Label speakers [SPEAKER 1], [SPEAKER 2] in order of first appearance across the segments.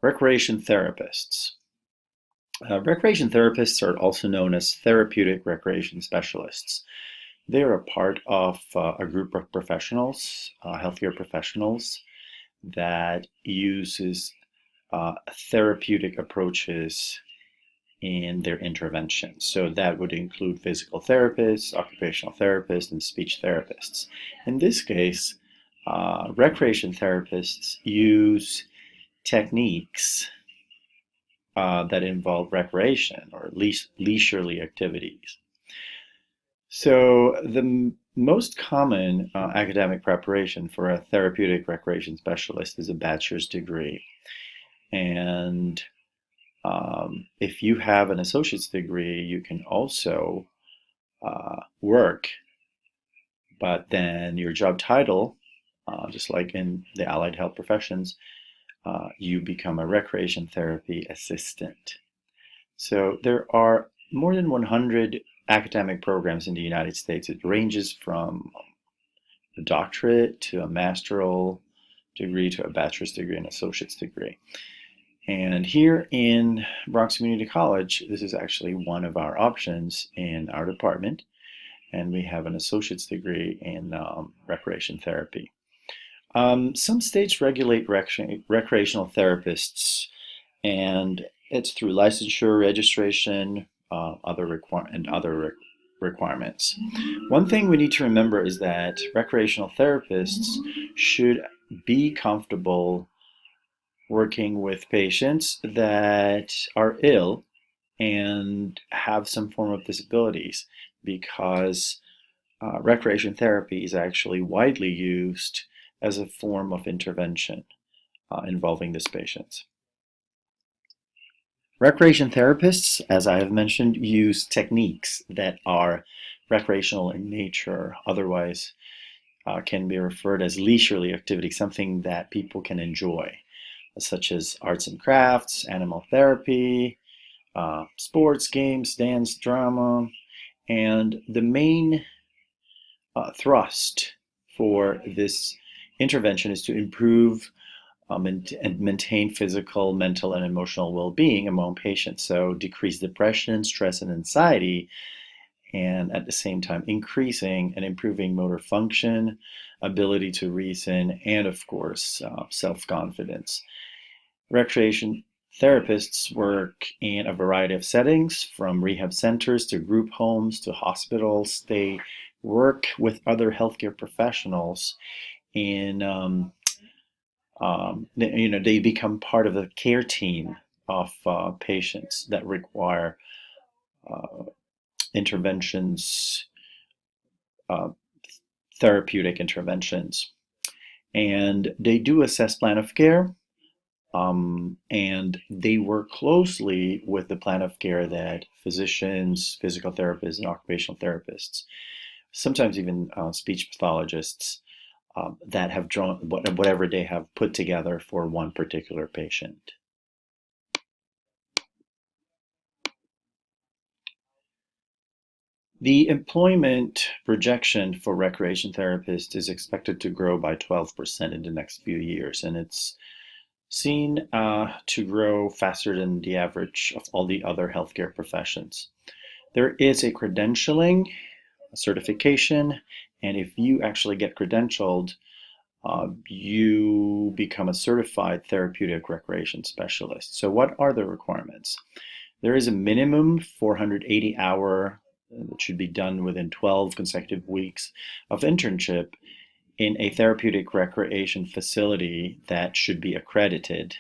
[SPEAKER 1] Recreation therapists. Recreation therapists are also known as therapeutic recreation specialists. They are a part of a group of professionals, healthcare professionals, that uses therapeutic approaches in their interventions. So that would include physical therapists, occupational therapists, and speech therapists. In this case, recreation therapists use techniques that involve recreation or leisurely activities. So the most common academic preparation for a therapeutic recreation specialist is a bachelor's degree. And if you have an associate's degree, you can also work, but then your job title, just like in the allied health professions, you become a recreation therapy assistant. So there are more than 100 academic programs in the United States. It ranges from a doctorate to a master's degree to a bachelor's degree and associate's degree. And here in Bronx Community College, this is actually one of our options in our department. And we have an associate's degree in recreation therapy. Some states regulate recreational therapists, and it's through licensure, registration, other requirements. One thing we need to remember is that recreational therapists should be comfortable working with patients that are ill and have some form of disabilities, because recreation therapy is actually widely used as a form of intervention involving these patients. Recreation therapists, as I have mentioned, use techniques that are recreational in nature, otherwise can be referred as leisurely activity, something that people can enjoy, such as arts and crafts, animal therapy, sports, games, dance, drama. And the main thrust for this intervention is to improve and maintain physical, mental, and emotional well-being among patients. So decrease depression, stress, and anxiety, and at the same time increasing and improving motor function, ability to reason, and of course, self-confidence. Recreation therapists work in a variety of settings, from rehab centers to group homes to hospitals. They work with other healthcare professionals in they become part of the care team of patients that require uh, interventions, uh, therapeutic interventions. And they do assess plan of care, and they work closely with the plan of care that physicians, physical therapists, and occupational therapists, sometimes even speech pathologists, that have drawn whatever they have put together for one particular patient. The employment projection for recreation therapists is expected to grow by 12% in the next few years, and it's seen to grow faster than the average of all the other healthcare professions. There is a credentialing, a certification, and if you actually get credentialed, you become a certified therapeutic recreation specialist. So, what are the requirements? There is a minimum 480-hour that should be done within 12 consecutive weeks of internship in a therapeutic recreation facility that should be accredited,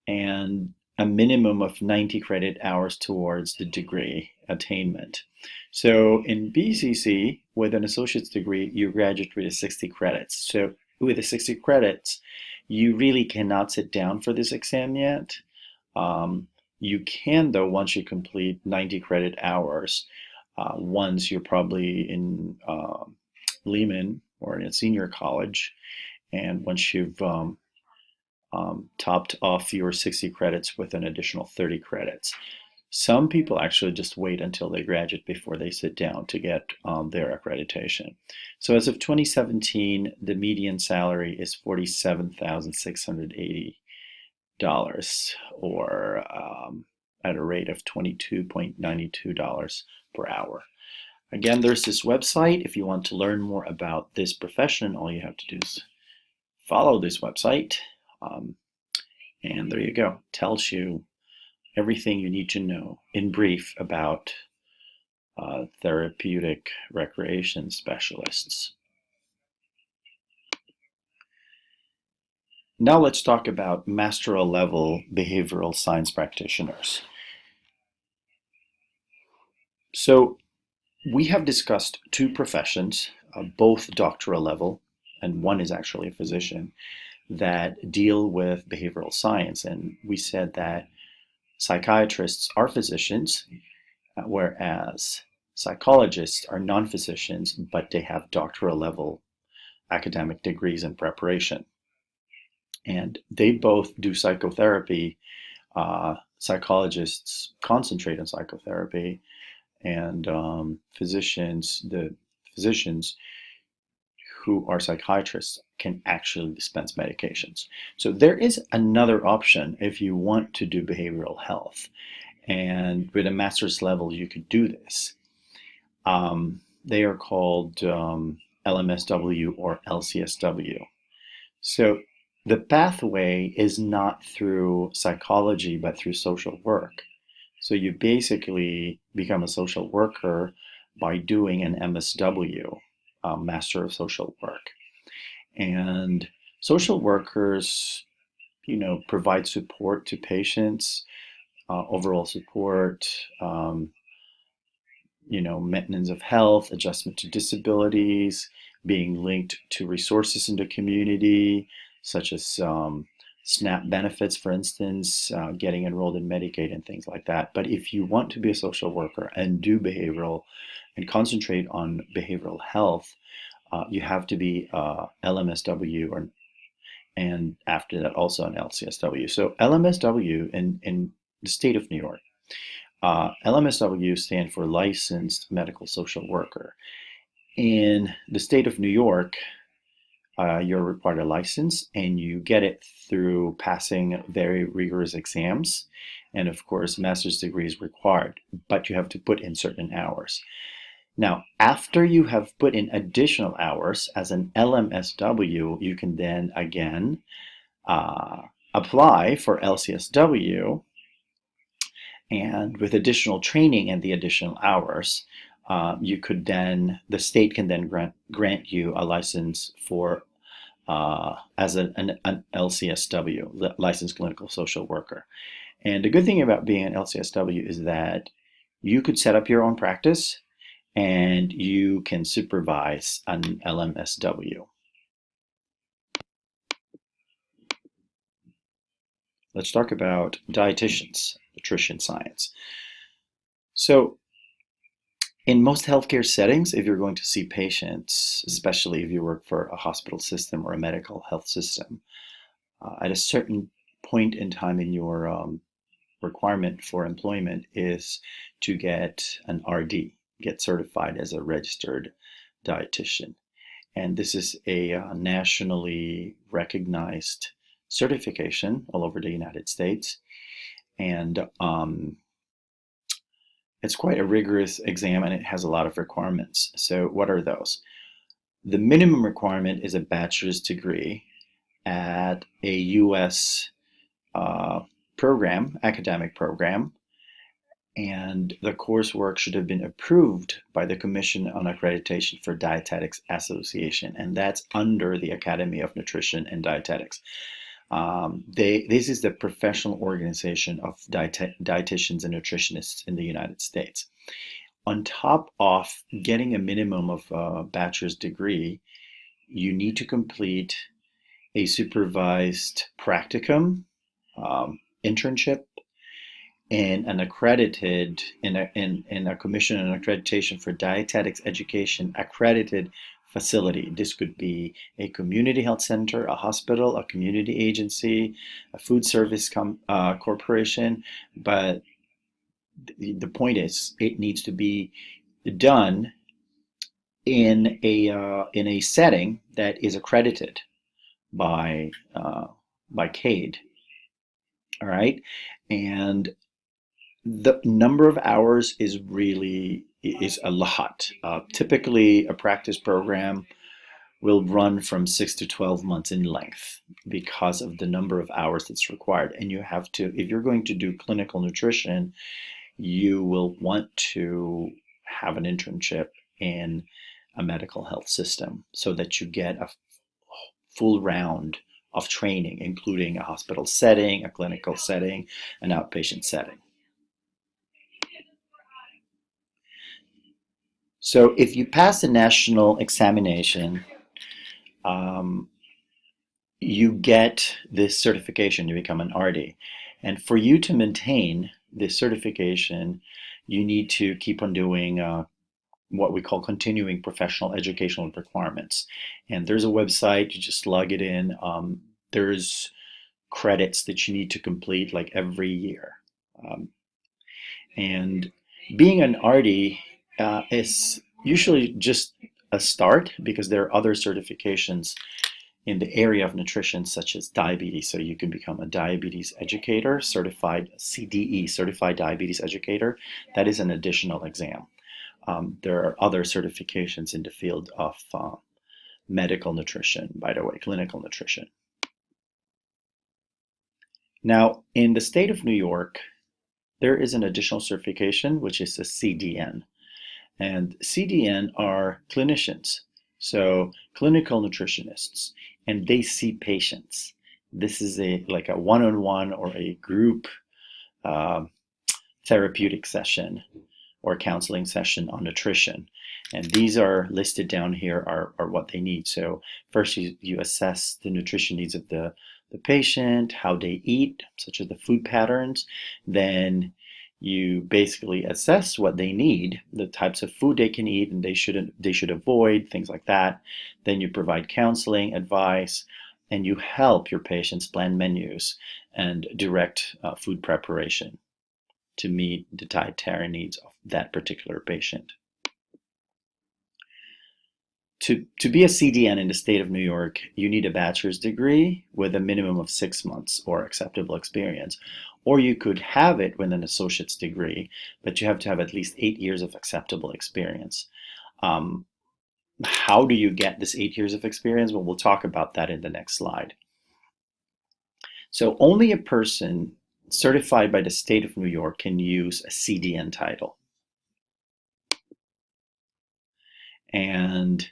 [SPEAKER 1] and a minimum of 90 credit hours towards the degree attainment. So in BCC, with an associate's degree, you graduate with 60 credits. So with the 60 credits, you really cannot sit down for this exam yet. You can, though, once you complete 90 credit hours, once you're probably in Lehman or in a senior college, and once you've topped off your 60 credits with an additional 30 credits. Some people actually just wait until they graduate before they sit down to get their accreditation. So as of 2017, the median salary is $47,680 or at a rate of $22.92 per hour. Again, there's this website. If you want to learn more about this profession, all you have to do is follow this website. And there you go. Tells you everything you need to know in brief about therapeutic recreation specialists. Now let's talk about masteral level behavioral science practitioners. So we have discussed two professions, both doctoral level, and one is actually a physician, that deal with behavioral science. And we said that psychiatrists are physicians, whereas psychologists are non-physicians, but they have doctoral level academic degrees in preparation. And they both do psychotherapy. Psychologists concentrate on psychotherapy, and the physicians who are psychiatrists can actually dispense medications. So there is another option if you want to do behavioral health. And with a master's level, you could do this. They are called LMSW or LCSW. So the pathway is not through psychology, but through social work. So you basically become a social worker by doing an MSW, Master of Social Work. And social workers, provide support to patients, overall support, maintenance of health, adjustment to disabilities, being linked to resources in the community, such as SNAP benefits, for instance, getting enrolled in Medicaid and things like that. But if you want to be a social worker and do behavioral and concentrate on behavioral health, you have to be LMSW and after that also an LCSW. So LMSW in the state of New York, LMSW stands for Licensed Medical Social Worker. In the state of New York, you're required a license, and you get it through passing very rigorous exams. And of course, master's degree is required, but you have to put in certain hours. Now, after you have put in additional hours as an LMSW, you can then again apply for LCSW, and with additional training and the additional hours, the state can then grant you a license for as an LCSW, licensed clinical social worker. And the good thing about being an LCSW is that you could set up your own practice and you can supervise an LMSW. Let's talk about dietitians, nutrition science. So in most healthcare settings, if you're going to see patients, especially if you work for a hospital system or a medical health system, at a certain point in time in your requirement for employment is to get an RD, get certified as a registered dietitian. And this is a nationally recognized certification all over the United States. And it's quite a rigorous exam, and it has a lot of requirements. So what are those? The minimum requirement is a bachelor's degree at a U.S. Academic program, and the coursework should have been approved by the Commission on Accreditation for Dietetics Association, and that's under the Academy of Nutrition and Dietetics. This is the professional organization of dietitians and nutritionists in the United States. On top of getting a minimum of a bachelor's degree, you need to complete a supervised practicum, internship, and an accredited, in a Commission on Accreditation for Dietetics Education accredited facility. This could be a community health center, a hospital, a community agency, a food service corporation, but the point is it needs to be done in a setting that is accredited by CADE. All right. And the number of hours is a lot. Typically, a practice program will run from 6 to 12 months in length because of the number of hours that's required. And you have to, if you're going to do clinical nutrition, you will want to have an internship in a medical health system so that you get a full round of training, including a hospital setting, a clinical setting, an outpatient setting. So if you pass the national examination, um, you get this certification, you become an RD. And for you to maintain this certification, you need to keep on doing what we call continuing professional educational requirements. And there's a website, you just log it in. There's credits that you need to complete like every year. Um, and being an RD is usually just a start because there are other certifications in the area of nutrition, such as diabetes. So you can become a diabetes educator, certified CDE, certified diabetes educator. That is an additional exam. There are other certifications in the field of medical nutrition, by the way, clinical nutrition. Now, in the state of New York, there is an additional certification, which is a CDN. And CDN are clinicians, so clinical nutritionists, and they see patients. This is like a one-on-one or a group uh, therapeutic session or counseling session on nutrition. And these are listed down here are what they need. So first you assess the nutrition needs of the patient, how they eat, such as the food patterns. Then you basically assess what they need, the types of food they can eat and they should avoid, things like that. Then you provide counseling, advice, and you help your patients plan menus and direct food preparation to meet the dietary needs of that particular patient. To be a CDN in the state of New York, you need a bachelor's degree with a minimum of 6 months or acceptable experience. Or you could have it with an associate's degree, but you have to have at least 8 years of acceptable experience. Um, how do you get this 8 years of experience? Well, we'll talk about that in the next slide. So only a person certified by the state of New York can use a CDN title. And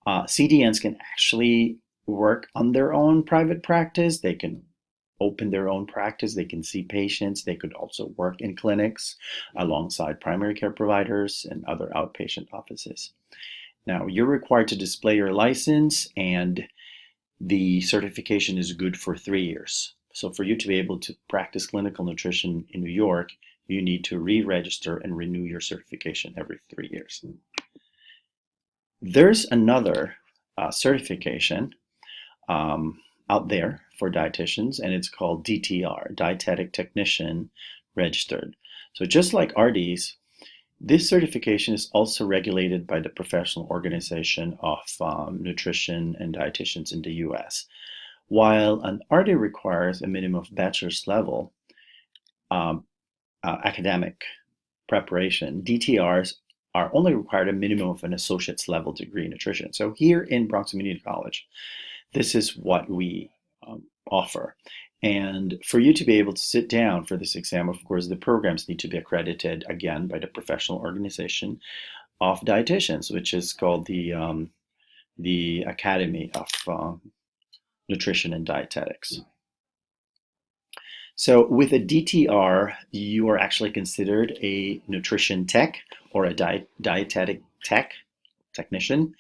[SPEAKER 1] CDNs can actually work on their own private practice. They can open their own practice. They can see patients. They could also work in clinics alongside primary care providers and other outpatient offices. Now, you're required to display your license, and the certification is good for 3 years. So for you to be able to practice clinical nutrition in New York, you need to re-register and renew your certification every 3 years. There's another certification out there for dietitians, and it's called DTR, Dietetic Technician Registered. So just like RDs, this certification is also regulated by the Professional Organization of Nutrition and Dietitians in the US. While an RD requires a minimum of bachelor's level academic preparation, DTRs are only required a minimum of an associate's level degree in nutrition. So here in Bronx Community College, this is what we offer. And for you to be able to sit down for this exam, of course, the programs need to be accredited again by the Professional Organization of Dietitians, which is called the Academy of Nutrition and Dietetics. So with a DTR, you are actually considered a nutrition tech or a dietetic technician.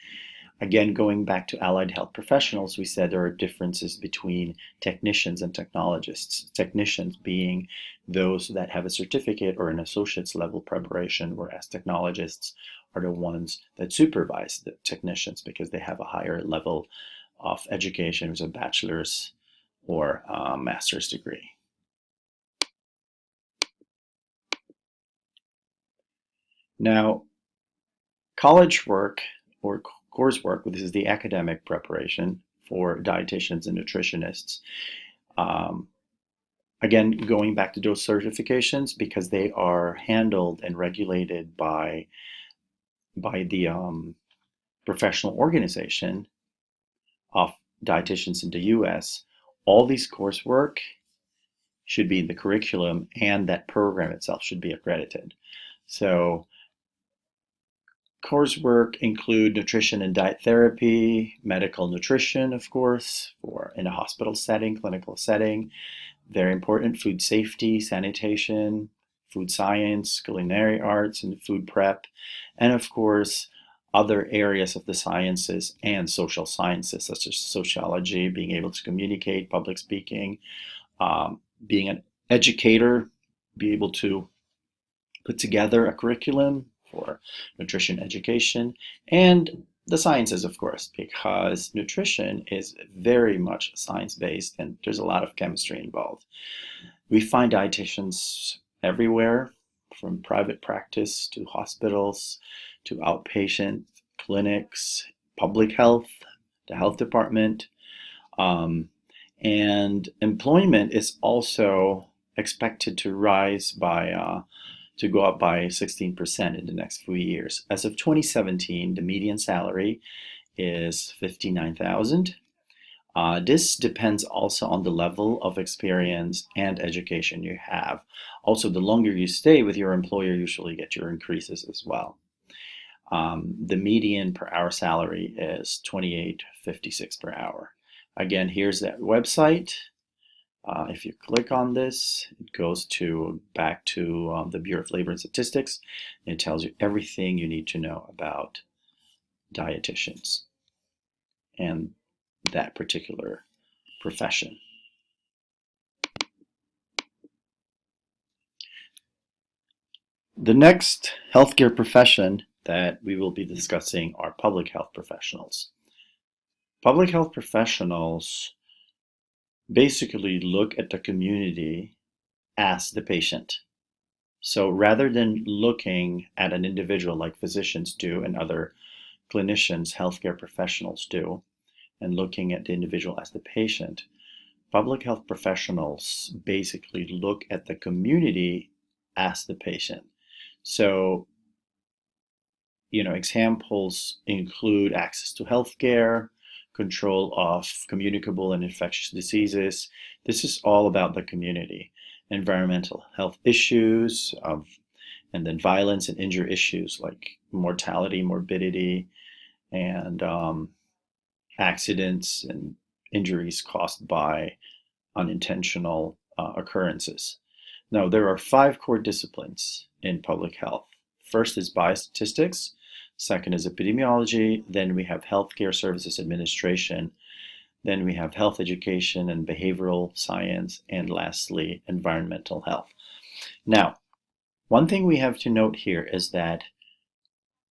[SPEAKER 1] Again, going back to allied health professionals, we said there are differences between technicians and technologists. Technicians being those that have a certificate or an associate's level preparation, whereas technologists are the ones that supervise the technicians because they have a higher level of education, which is a bachelor's or a master's degree. Now, college work or coursework, this is the academic preparation for dietitians and nutritionists, Again, going back to those certifications, because they are handled and regulated by the professional organization of dietitians in the US, all these coursework should be in the curriculum, and that program itself should be accredited. So coursework include nutrition and diet therapy, medical nutrition, of course, for in a hospital setting, clinical setting. Very important: food safety, sanitation, food science, culinary arts, and food prep, and of course, other areas of the sciences and social sciences, such as sociology, being able to communicate, public speaking, being an educator, be able to put together a curriculum for nutrition education, and the sciences, of course, because nutrition is very much science-based and there's a lot of chemistry involved. We find dietitians everywhere, from private practice to hospitals to outpatient clinics, public health, the health department, and employment is also expected to rise to go up by 16% in the next few years. As of 2017, the median salary is $59,000. This depends also on the level of experience and education you have. Also, the longer you stay with your employer, you usually get your increases as well. The median per hour salary is $28.56 per hour. Again, here's that website. If you click on this, it goes back to the Bureau of Labor and Statistics, and it tells you everything you need to know about dietitians and that particular profession. The next healthcare profession that we will be discussing are public health professionals. Public health professionals basically look at the community as the patient. So rather than looking at an individual like physicians do and other clinicians, healthcare professionals do, and looking at the individual as the patient, public health professionals basically look at the community as the patient. So, examples include access to healthcare, control of communicable and infectious diseases. This is all about the community. Environmental health issues, and then violence and injury issues like mortality, morbidity, and accidents and injuries caused by unintentional occurrences. Now, there are 5 core disciplines in public health. First is biostatistics. Second is epidemiology. Then we have healthcare services administration. Then we have health education and behavioral science. And lastly, environmental health. Now, one thing we have to note here is that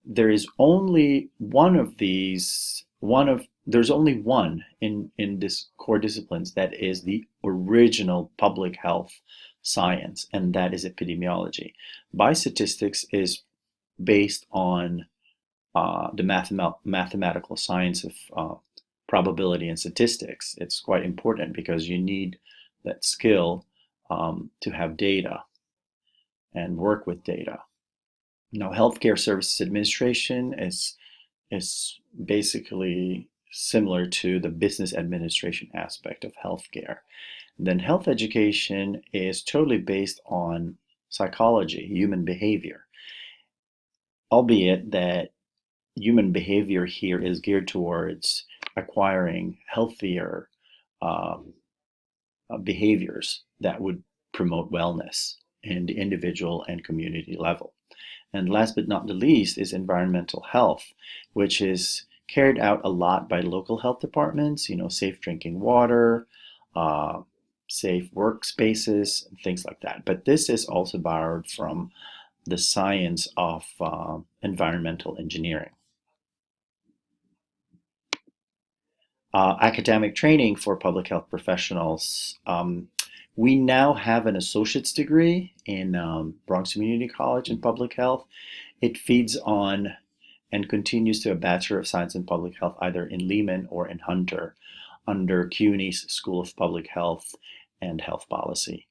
[SPEAKER 1] there is only one of these, there's only one in this core disciplines that is the original public health science, and that is epidemiology. Biostatistics is based on the mathematical science of probability and statistics. It's quite important because you need that skill to have data and work with data. Now, healthcare services administration is basically similar to the business administration aspect of healthcare. Then health education is totally based on psychology, human behavior, albeit that human behavior here is geared towards acquiring healthier behaviors that would promote wellness in the individual and community level. And last but not the least is environmental health, which is carried out a lot by local health departments, safe drinking water, safe workspaces, and things like that. But this is also borrowed from the science of environmental engineering. Academic training for public health professionals. We now have an associate's degree in Bronx Community College in Public Health. It feeds on and continues to a Bachelor of Science in Public Health either in Lehman or in Hunter under CUNY's School of Public Health and Health Policy.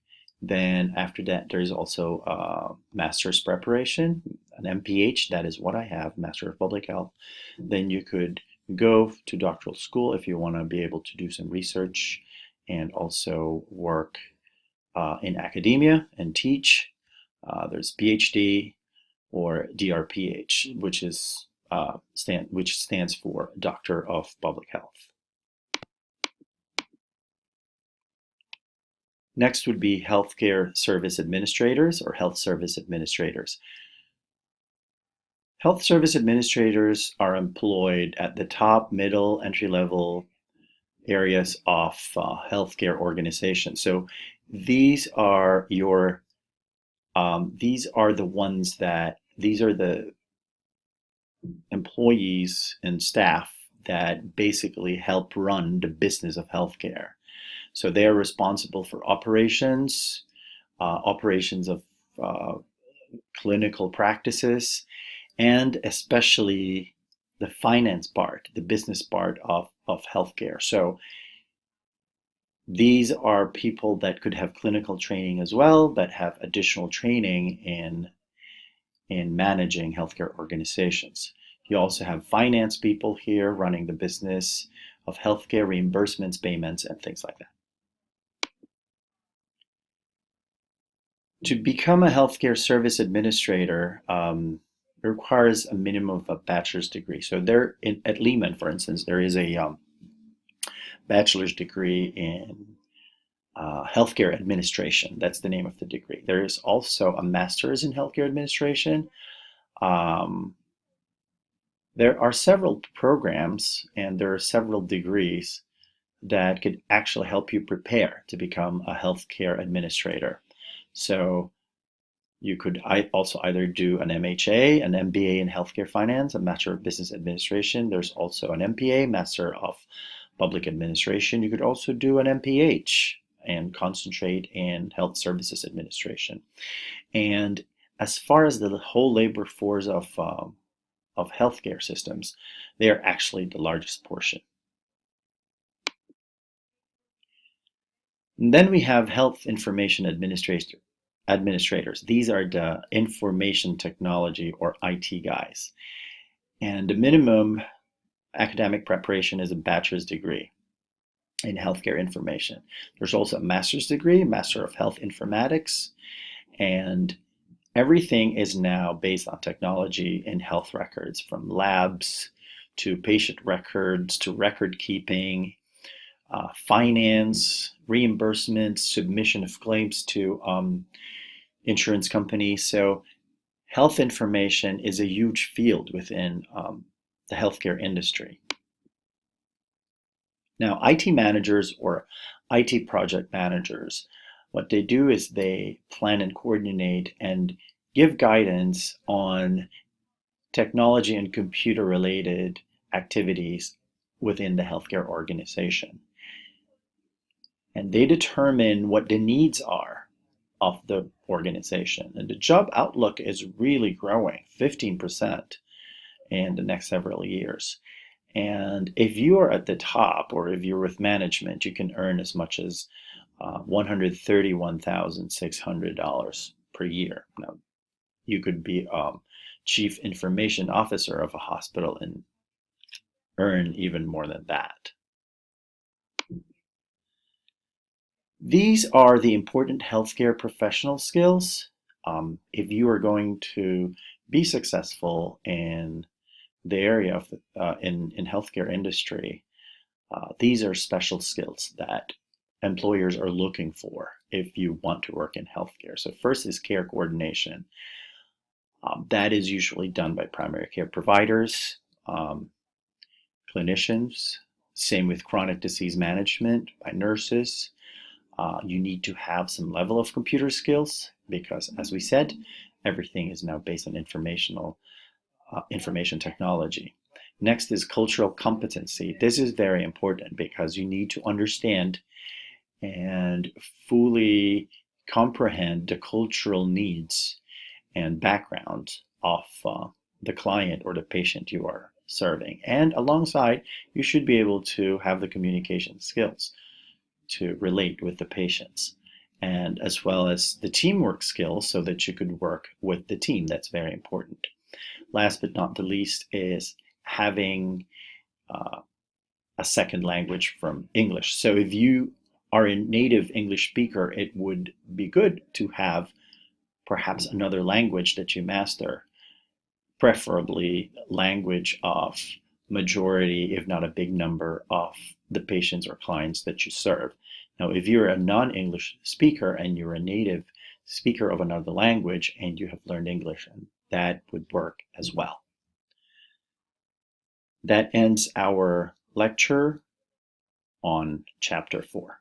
[SPEAKER 1] Then after that, there's also master's preparation, an MPH. That is what I have, Master of Public Health. Then you could go to doctoral school if you want to be able to do some research and also work in academia and teach. There's PhD or DRPH, which stands for Doctor of Public Health. Next would be healthcare service administrators or health service administrators. Health service administrators are employed at the top, middle, entry-level areas of healthcare organizations. So these are the employees and staff that basically help run the business of healthcare. So they are responsible for operations of clinical practices, and especially the finance part, the business part of healthcare. So these are people that could have clinical training as well, but have additional training in managing healthcare organizations. You also have finance people here running the business of healthcare, reimbursements, payments, and things like that. To become a healthcare service administrator requires a minimum of a bachelor's degree. So at Lehman, for instance, there is a bachelor's degree in healthcare administration. That's the name of the degree. There is also a master's in healthcare administration. There are several programs and there are several degrees that could actually help you prepare to become a healthcare administrator. So you could also either do an MHA, an MBA in healthcare finance, a Master of Business Administration. There's also an MPA, Master of Public Administration. You could also do an MPH and concentrate in Health Services Administration. And as far as the whole labor force of healthcare systems, they are actually the largest portion. And then we have health information administrators. These are the information technology or IT guys. And the minimum academic preparation is a bachelor's degree in healthcare information. There's also a master's degree, Master of Health Informatics, and everything is now based on technology in health records, from labs to patient records to record keeping, finance, reimbursement, submission of claims to insurance companies. So health information is a huge field within the healthcare industry. Now, IT managers or IT project managers, what they do is they plan and coordinate and give guidance on technology and computer related activities within the healthcare organization. And they determine what the needs are of the organization. And the job outlook is really growing, 15% in the next several years. And if you are at the top or if you're with management, you can earn as much as $131,600 per year. Now, you could be chief information officer of a hospital and earn even more than that. These are the important healthcare professional skills. If you are going to be successful in the area of in healthcare industry, these are special skills that employers are looking for if you want to work in healthcare. So first is care coordination. That is usually done by primary care providers, clinicians. Same with chronic disease management by nurses. You need to have some level of computer skills because, as we said, everything is now based on information technology. Next is cultural competency. This is very important because you need to understand and fully comprehend the cultural needs and background of the client or the patient you are serving. And alongside, you should be able to have the communication skills to relate with the patients. and as well as the teamwork skills so that you could work with the team. That's very important. Last but not the least is having uh, a second language from English. So if you are a native English speaker, it would be good to have perhaps another language that you master, preferably language of majority, if not a big number, of the patients or clients that you serve. Now, if you're a non-English speaker and you're a native speaker of another language and you have learned English, that would work as well. That ends our lecture on chapter 4.